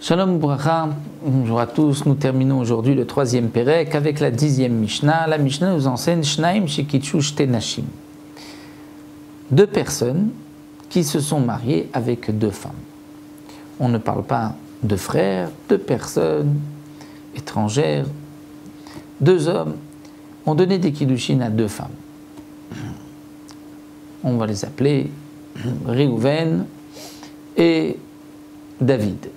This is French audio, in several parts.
Shalom Bracha, bonjour à tous. Nous terminons aujourd'hui le troisième Pérec avec la 10e Mishnah. La Mishnah nous enseigne Shnaim Shekitshu Shte Nashim. Deux personnes qui se sont mariées avec deux femmes. On ne parle pas de frères, deux personnes étrangères, deux hommes ont donné des kiddushin à deux femmes. On va les appeler Réhouven et David.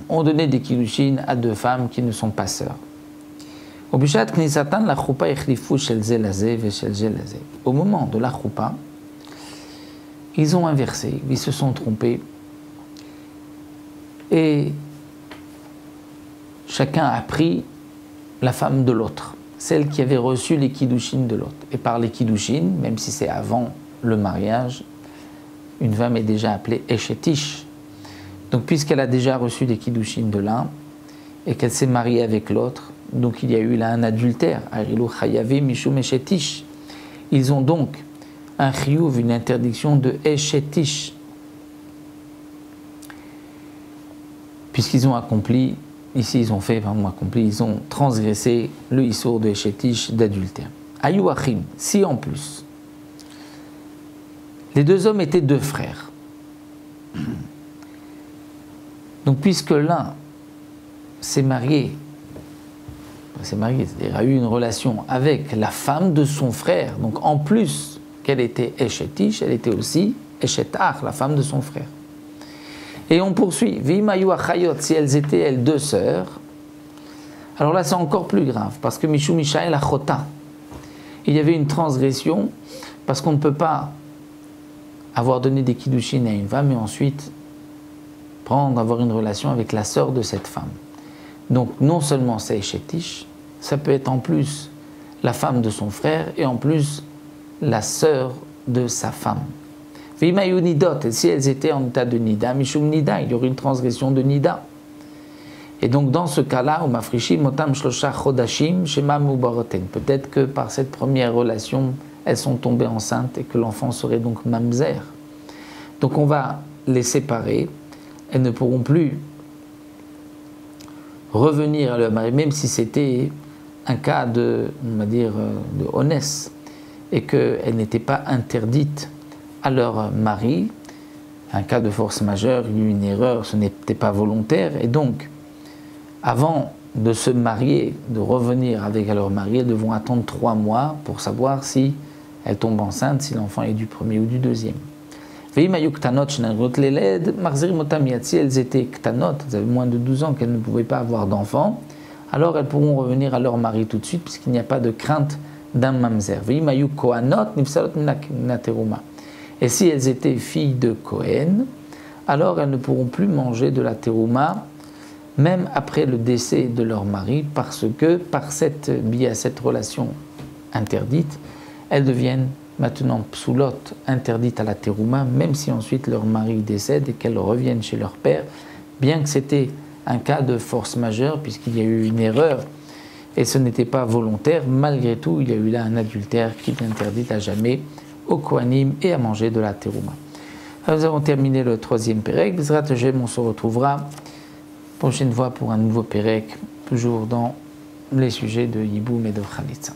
Ont donné des kiddushin à deux femmes qui ne sont pas sœurs. Au moment de la choupa, ils ont inversé, ils se sont trompés et chacun a pris la femme de l'autre, celle qui avait reçu les kiddushin de l'autre. Et par les kiddushin, même si c'est avant le mariage, une femme est déjà appelée Eshetish. Donc puisqu'elle a déjà reçu des kiddushin de l'un et qu'elle s'est mariée avec l'autre, donc il y a eu là un adultère. Ils ont donc un chiyuv, une interdiction de Eshetish, puisqu'ils ont accompli, ici ils ont fait, ils ont transgressé le issour de Eshetish d'adultère. Ayu achim, si en plus les deux hommes étaient deux frères. Donc puisque l'un s'est marié, c'est-à-dire a eu une relation avec la femme de son frère, donc en plus qu'elle était Eshetish, elle était aussi Eshetach, la femme de son frère. Et on poursuit, Vimayu achayot, si elles étaient, elles, deux sœurs, alors là c'est encore plus grave, parce que Mishum Mishael achota, il y avait une transgression, parce qu'on ne peut pas avoir donné des kiddushin à une femme et ensuite avoir une relation avec la sœur de cette femme. Donc non seulement c'est Eshetish, ça peut être en plus la femme de son frère et en plus la sœur de sa femme. Vimayu nidot, et si elles étaient en état de nida, mishum nida, il y aurait une transgression de nida. Et donc dans ce cas-là, ou mafrishi motam shlosha chodashim shema mubaroten, peut-être que par cette première relation, elles sont tombées enceintes et que l'enfant serait donc mamzer. Donc on va les séparer. Elles ne pourront plus revenir à leur mari, même si c'était un cas de, on va dire, de honnête, et qu'elles n'étaient pas interdites à leur mari. Un cas de force majeure, il y a eu une erreur, ce n'était pas volontaire, et donc, avant de se marier, de revenir avec leur mari, elles devront attendre 3 mois pour savoir si elles tombent enceintes, si l'enfant est du premier ou du deuxième. Si elles étaient ktanot, elles avaient moins de 12 ans, qu'elles ne pouvaient pas avoir d'enfants, alors elles pourront revenir à leur mari tout de suite, puisqu'il n'y a pas de crainte d'un mamzer. Et si elles étaient filles de Kohen, alors elles ne pourront plus manger de la terouma, même après le décès de leur mari, parce que par cette relation interdite, elles deviennent maintenant psoulot, interdites à la terouma, même si ensuite leur mari décède et qu'elles reviennent chez leur père, bien que c'était un cas de force majeure, puisqu'il y a eu une erreur et ce n'était pas volontaire, malgré tout, il y a eu là un adultère qui est interdit à jamais au Kohanim et à manger de la terouma. Nous avons terminé le troisième Pérec. Bezrat Hashem, on se retrouvera prochaine fois pour un nouveau Pérec, toujours dans les sujets de Yiboum et de Khalitsa.